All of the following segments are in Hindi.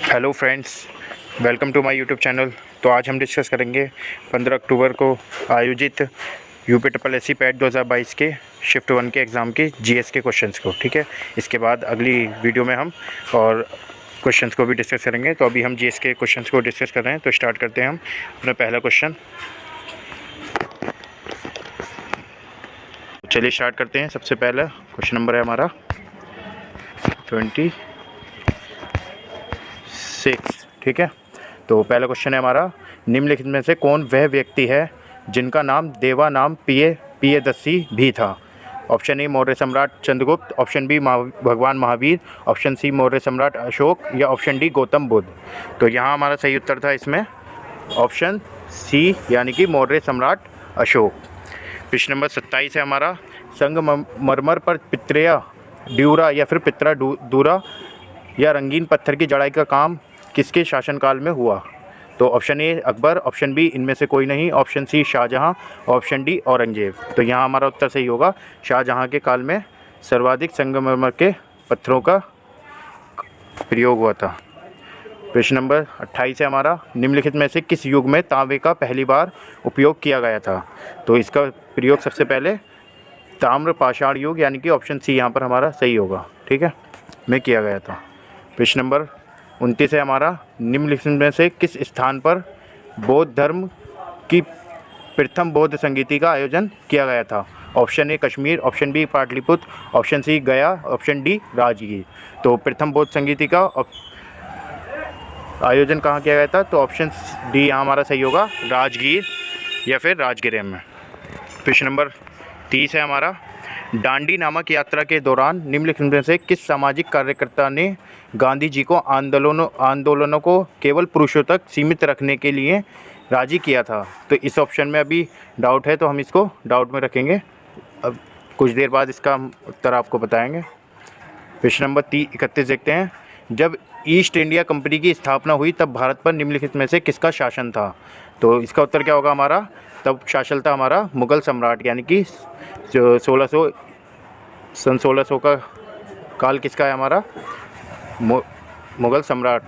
Hello friends, welcome to my YouTube channel. तो आज हम डिस्कस करेंगे 15 अक्टूबर को आयोजित UP triple S C PET 2022 के शिफ्ट 1 के एग्ज़ाम के जीएस के क्वेश्चंस को। ठीक है, इसके बाद अगली वीडियो में हम और क्वेश्चंस को भी डिस्कस करेंगे। तो अभी हम जीएस के क्वेश्चंस को डिस्कस कर रहे हैं, तो स्टार्ट करते हैं हम अपना पहला क्वेश्चन। चलिए स्टार्ट करते हैं। सबसे पहला क्वेश्चन नंबर है हमारा 26। ठीक है, तो पहला क्वेश्चन है हमारा, निम्नलिखित में से कौन वह व्यक्ति है जिनका नाम देवा नाम प्रियदर्शी भी था? ऑप्शन ए मौर्य सम्राट चंद्रगुप्त, ऑप्शन बी भगवान महावीर, ऑप्शन सी मौर्य सम्राट अशोक, या ऑप्शन डी गौतम बुद्ध। तो यहाँ हमारा सही उत्तर था इसमें ऑप्शन सी, यानी कि मौर्य सम्राट अशोक। प्रश्न नंबर 27 है हमारा, संगमरमर पर पित्तरा ड्यूरा या फिर पित्तरा दूरा या रंगीन पत्थर की जड़ाई का काम किसके शासनकाल में हुआ? तो option A Akbar, option B इनमें से कोई नहीं, option C Shahjahan, option D Aurangzeb. तो यहाँ हमारा उत्तर सही होगा, शाहजहां के काल में सर्वाधिक संगमरमर के पत्थरों का प्रयोग हुआ था। प्रश्न नंबर 28 है हमारा, निम्नलिखित में से किस युग में तांबे का पहली बार उपयोग किया गया था? तो इसका प्रयोग सबसे पहले ताम्र पाषाण युग, यानी कि ऑप्शन सी यहाँ पर हमारा सही होगा, ठीक है, में किया गया था। प्रश्न नंबर 29 है हमारा, निम्नलिखित में से किस स्थान पर बौद्ध धर्म की प्रथम बौद्ध संगीति का आयोजन किया गया था? Option A Kashmir, option B Pataliputra, option C Gaya, option D Rajgir. तो प्रथम बौद्ध संगीति का आयोजन कहाँ किया गया था? तो ऑप्शन डी यहाँ हमारा सही होगा, राजगीर या फिर राजगिर में। प्रश्न नंबर 30 है हमारा, डांडी नामक यात्रा के दौरान निम्नलिखित में से किस सामाजिक कार्यकर्ता ने गांधी जी को आंदोलनों को केवल पुरुषों तक सीमित रखने के लिए राजी किया था? तो इस ऑप्शन में अभी डाउट है, तो हम इसको डाउट में रखेंगे, अब कुछ देर बाद इसका उत्तर आपको बताएंगे। प्रश्न नंबर 31 देखते हैं, जब ईस्ट इंडिया कंपनी की स्थापना हुई तब भारत पर निम्नलिखित में से किसका शासन था? तो इसका उत्तर क्या होगा हमारा? तब शासन था हमारा मुग़ल सम्राट, यानी कि जो 1600 का काल किसका है हमारा? मुग़ल सम्राट।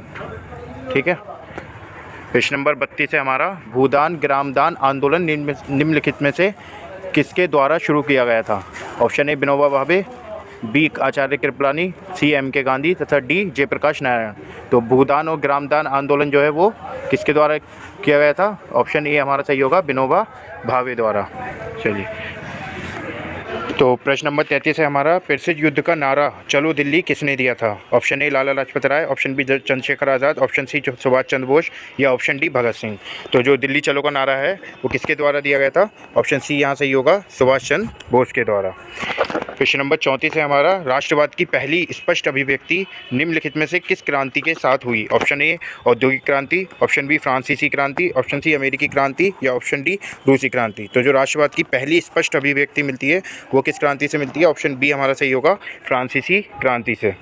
ठीक है। प्रश्न नंबर 32 है हमारा, भूदान ग्रामदान आंदोलन निम्नलिखित में से किसके द्वारा शुरू किया गया था? ऑप्शन ए Vinoba Bhave, B Acharya Kripalani, C M के गांधी तथा डी जयप्रकाश नारायण। तो भूदान और ग्रामदान आंदोलन जो है वो किसके द्वारा किया गया था? ऑप्शन ए हमारा सही होगा, विनोबा भावे द्वारा। चलिए, तो प्रश्न नंबर 33 है हमारा, प्रसिद्ध युद्ध का नारा चलो दिल्ली किसने दिया था? Option A Lala Lajpat Rai, option B Chandrashekhar Azad, option C Subhash Chandra Bose, या ऑप्शन डी भगत सिंह। तो जो दिल्ली चलो का नारा है वो किसके द्वारा दिया गया था? ऑप्शन सी यहाँ सही होगा, सुभाष चंद्र बोस के द्वारा। प्रश्न नंबर 34 है हमारा, राष्ट्रवाद की पहली स्पष्ट अभिव्यक्ति निम्नलिखित में से किस क्रांति के साथ हुई? ऑप्शन ए औद्योगिक क्रांति, ऑप्शन बी फ्रांसीसी क्रांति, ऑप्शन सी अमेरिकी क्रांति, या ऑप्शन डी रूसी क्रांति। तो जो राष्ट्रवाद की पहली स्पष्ट अभिव्यक्ति मिलती है वो किस क्रांति से मिलती है? ऑप्शन बी हमारा सही होगा, फ्रांसीसी क्रांति से।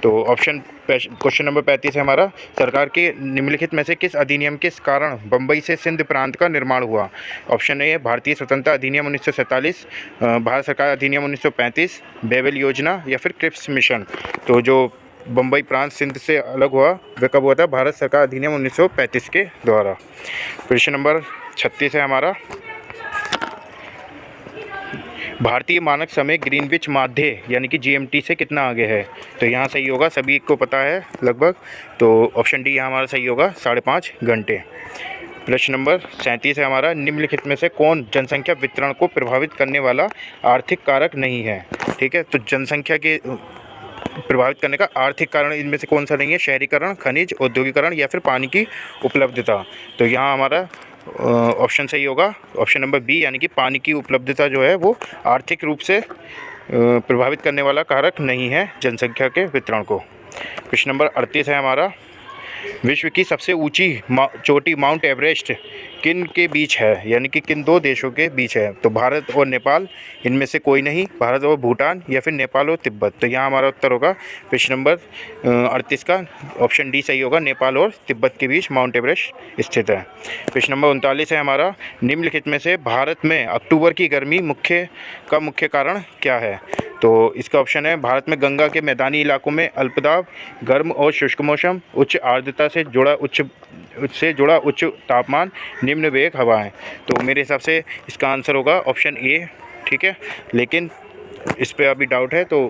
तो क्वेश्चन नंबर 35 है हमारा, सरकार के निम्नलिखित में से किस अधिनियम के कारण बम्बई से सिंध प्रांत का निर्माण हुआ? ऑप्शन ए भारतीय स्वतंत्रता अधिनियम 1947, भारत सरकार अधिनियम 1935, बेबल योजना, या फिर क्रिप्स मिशन। तो जो बम्बई प्रांत सिंध से अलग हुआ वह कब हुआ था? भारत सरकार अधिनियम 1935 के द्वारा। प्रश्न नंबर 36 है हमारा, भारतीय मानक समय ग्रीनविच माध्य यानी कि जीएमटी से कितना आगे है? तो यहाँ सही होगा, सभी को पता है लगभग, तो ऑप्शन डी यहाँ हमारा सही होगा, 5.5 घंटे। प्रश्न नंबर 37 है हमारा, निम्नलिखित में से कौन जनसंख्या वितरण को प्रभावित करने वाला आर्थिक कारक नहीं है? ठीक है, तो जनसंख्या के प्रभावित करने का आर्थिक कारण इनमें से कौन सा नहीं है? शहरीकरण, खनिज, औद्योगिकरण, या फिर पानी की उपलब्धता। तो यहाँ हमारा ऑप्शन सही होगा, ऑप्शन नंबर बी, यानी कि पानी की उपलब्धता जो है वो आर्थिक रूप से प्रभावित करने वाला कारक नहीं है जनसंख्या के वितरण को। प्रश्न नंबर 38 है हमारा, विश्व की सबसे ऊंची चोटी माउंट एवरेस्ट किन के बीच है, यानी कि किन दो देशों के बीच है? तो भारत और नेपाल, इनमें से कोई नहीं, भारत और भूटान, या फिर नेपाल और तिब्बत। तो यहाँ हमारा उत्तर होगा प्रश्न नंबर 38 का ऑप्शन डी सही होगा, नेपाल और तिब्बत के बीच माउंट एवरेस्ट स्थित है। प्रश्न नंबर 39 है हमारा, निम्नलिखित में से भारत में अक्टूबर की गर्मी मुख्य कारण क्या है? तो इसका ऑप्शन है भारत में गंगा के मैदानी इलाकों में अल्पदाब, गर्म और शुष्क मौसम, उच्च आर्द्रता से जुड़ा उच्च तापमान, निम्न वेग हवाएं। तो मेरे हिसाब से इसका आंसर होगा ऑप्शन ए, ठीक है। लेकिन इस पे अभी डाउट है तो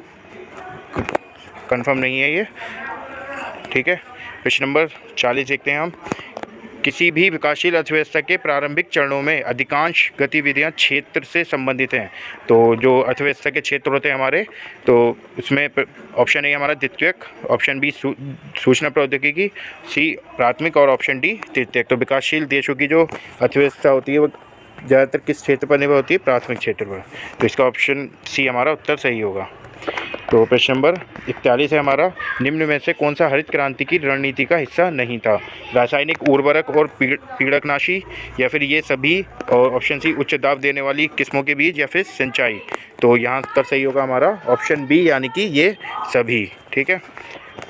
कंफर्म नहीं है ये, ठीक है। प्रश्न नंबर 40 देखते हैं हम। किसी भी विकासशील अर्थव्यवस्था के प्रारंभिक चरणों में अधिकांश गतिविधियां क्षेत्र से संबंधित हैं। तो जो अर्थव्यवस्था के क्षेत्र होते हैं हमारे, तो उसमें ऑप्शन ए हमारा द्वितीयक, ऑप्शन बी सूचना प्रौद्योगिकी, सी प्राथमिक और ऑप्शन डी तृतीयक। तो विकासशील देशों की जो अर्थव्यवस्था होती है वो ज़्यादातर किस क्षेत्र पर निर्भर होती है? प्राथमिक क्षेत्र पर। तो इसका ऑप्शन सी हमारा उत्तर सही होगा। तो प्रश्न नंबर 41 है हमारा, निम्न में से कौन सा हरित क्रांति की रणनीति का हिस्सा नहीं था? रासायनिक उर्वरक और पीड़कनाशी, या फिर ये सभी, और ऑप्शन सी उच्च दाब देने वाली किस्मों के बीज, या फिर सिंचाई। तो यहाँ उत्तर सही होगा हमारा ऑप्शन बी, यानी कि ये सभी, ठीक है।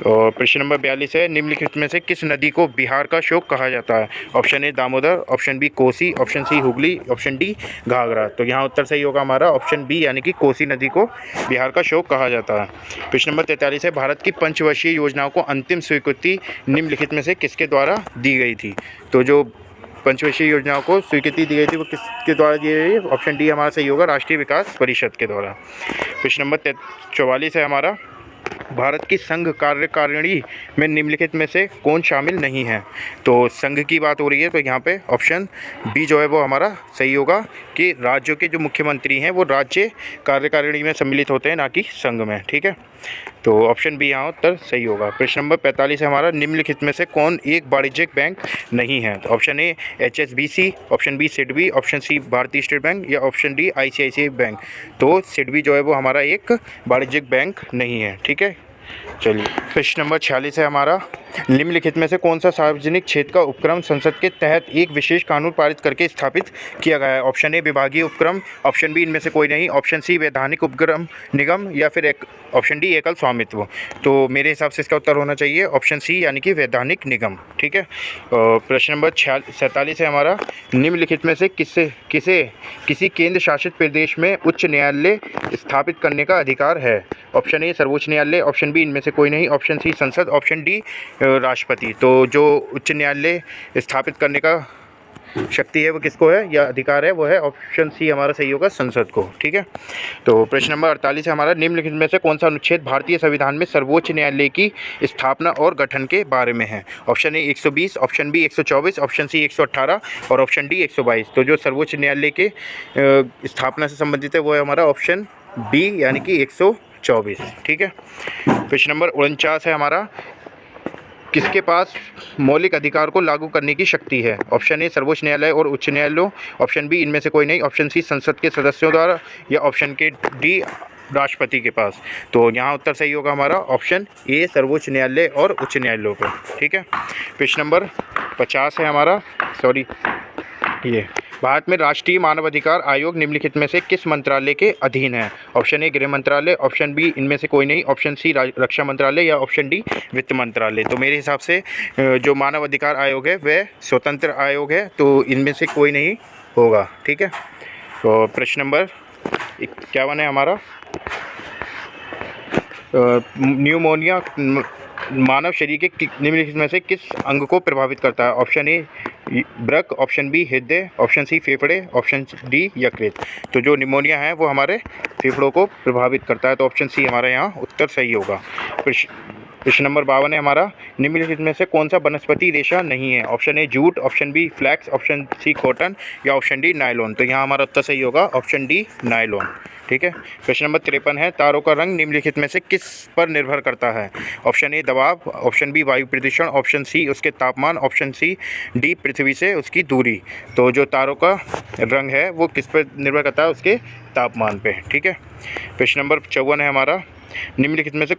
और प्रश्न नंबर 42 है, निम्नलिखित में से किस नदी को बिहार का शोक कहा जाता है? Option A Damodar, option B Kosi, option C Hooghly, option D Ghaghara. तो यहाँ उत्तर सही होगा हमारा ऑप्शन बी, यानी कि कोसी नदी को बिहार का शोक कहा जाता है। प्रश्न नंबर 43 है, भारत की पंचवर्षीय योजनाओं को अंतिम स्वीकृति निम्नलिखित में से किसके द्वारा दी गई थी? तो जो पंचवर्षीय योजनाओं को स्वीकृति दी गई थी वो किसके द्वारा दी गई? ऑप्शन डी हमारा सही होगा, राष्ट्रीय विकास परिषद के द्वारा। प्रश्न नंबर 44 है हमारा, भारत की संघ कार्यकारिणी में निम्नलिखित में से कौन शामिल नहीं है? तो संघ की बात हो रही है, तो यहाँ पे ऑप्शन बी जो है वो हमारा सही होगा कि राज्यों के जो मुख्यमंत्री हैं वो राज्य कार्यकारिणी में सम्मिलित होते हैं, ना कि संघ में, ठीक है। तो ऑप्शन बी यहाँ उत्तर सही होगा। प्रश्न नंबर 45 है हमारा, निम्नलिखित में से कौन एक वाणिज्यिक बैंक नहीं है? तो option A HSBC, option B SIDBI, option C Bharatiya State Bank, या ऑप्शन डी ICICI बैंक। तो सिडबी जो है वो हमारा एक वाणिज्यिक बैंक नहीं है, ठीक है। चलिए, प्रश्न नंबर 46 है हमारा, निम्नलिखित में से कौन सा सार्वजनिक क्षेत्र का उपक्रम संसद के तहत एक विशेष कानून पारित करके स्थापित किया गया है? ऑप्शन ए विभागीय उपक्रम, ऑप्शन बी इनमें से कोई नहीं, ऑप्शन सी वैधानिक उपक्रम निगम, या फिर ऑप्शन डी एकल स्वामित्व। तो मेरे हिसाब से इसका उत्तर होना चाहिए ऑप्शन सी, यानी कि वैधानिक निगम, ठीक है। प्रश्न नंबर 47 है हमारा, निम्नलिखित में से किसी केंद्र शासित प्रदेश में उच्च न्यायालय स्थापित करने का अधिकार है? ऑप्शन ए सर्वोच्च न्यायालय, ऑप्शन बी इनमें से कोई नहीं, ऑप्शन सी संसद, ऑप्शन डी राष्ट्रपति। तो जो उच्च न्यायालय स्थापित करने का शक्ति है वो किसको है, या अधिकार है, वो है ऑप्शन सी हमारा सही होगा, संसद को, ठीक है। तो प्रश्न नंबर 48 है हमारा, निम्नलिखित में से कौन सा अनुच्छेद भारतीय संविधान में सर्वोच्च न्यायालय की स्थापना और गठन के बारे में है? Option A 120, option B 124, option C 118 और ऑप्शन डी 122। तो जो सर्वोच्च न्यायालय के स्थापना से संबंधित है वो है हमारा ऑप्शन बी, यानी कि 124, ठीक है। प्रश्न नंबर 49 है हमारा, किसके पास मौलिक अधिकार को लागू करने की शक्ति है? ऑप्शन ए सर्वोच्च न्यायालय और उच्च न्यायालयों, ऑप्शन बी इनमें से कोई नहीं, ऑप्शन सी संसद के सदस्यों द्वारा, या ऑप्शन के डी राष्ट्रपति के पास। तो यहाँ उत्तर सही होगा हमारा ऑप्शन ए सर्वोच्च न्यायालय और उच्च न्यायालयों पर, ठीक है। प्रश्न नंबर 50 है हमारा, ये भारत में राष्ट्रीय मानवाधिकार आयोग निम्नलिखित में से किस मंत्रालय के अधीन है? ऑप्शन ए गृह मंत्रालय, ऑप्शन बी इनमें से कोई नहीं, ऑप्शन सी रक्षा मंत्रालय, या ऑप्शन डी वित्त मंत्रालय। तो मेरे हिसाब से जो मानवाधिकार आयोग है वह स्वतंत्र आयोग है, तो इनमें से कोई नहीं होगा, ठीक है। तो प्रश्न नंबर 51 है हमारा, न्यूमोनिया मानव शरीर के निम्नलिखित में से किस अंग को प्रभावित करता है? ऑप्शन ए वृक्क, ऑप्शन बी हृदय, ऑप्शन सी फेफड़े, ऑप्शन डी यकृत। तो जो निमोनिया है वो हमारे फेफड़ों को प्रभावित करता है, तो ऑप्शन सी हमारा यहाँ उत्तर सही होगा। प्रश्न नंबर 52 है हमारा, निम्नलिखित में से कौन सा वनस्पति रेशा नहीं है? Option A jute, option B flax, option C cotton, या ऑप्शन डी नायलॉन। तो यहाँ हमारा उत्तर सही होगा ऑप्शन डी नायलॉन, ठीक है। प्रश्न नंबर 53 है, तारों का रंग निम्नलिखित में से किस पर निर्भर करता है? ऑप्शन ए दबाव, ऑप्शन बी वायु प्रदूषण, ऑप्शन सी उसके तापमान, ऑप्शन सी डी पृथ्वी से उसकी दूरी। तो जो तारों का रंग है वो किस पर निर्भर करता है? उसके तापमान पे, ठीक है। प्रश्न नंबर 54 है हमारा, निम्नलिखित में से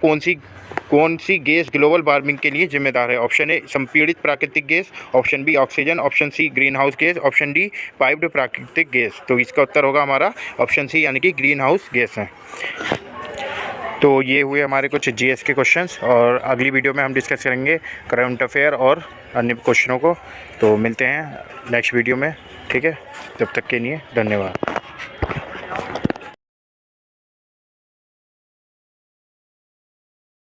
कौन सी गैस ग्लोबल वार्मिंग के लिए जिम्मेदार है? ऑप्शन ए संपीड़ित प्राकृतिक gas, option B oxygen, option C greenhouse gas, option D piped प्राकृतिक गैस। तो इसका उत्तर होगा हमारा ऑप्शन सी, यानी कि ग्रीन हाउस गैस है। तो ये हुए हमारे कुछ जीएस के क्वेश्चंस, और अगली वीडियो में हम डिस्कस करेंगे करंट अफेयर और अन्य क्वेश्चनों को। तो मिलते हैं नेक्स्ट वीडियो में, ठीक है। तब तक के लिए धन्यवाद।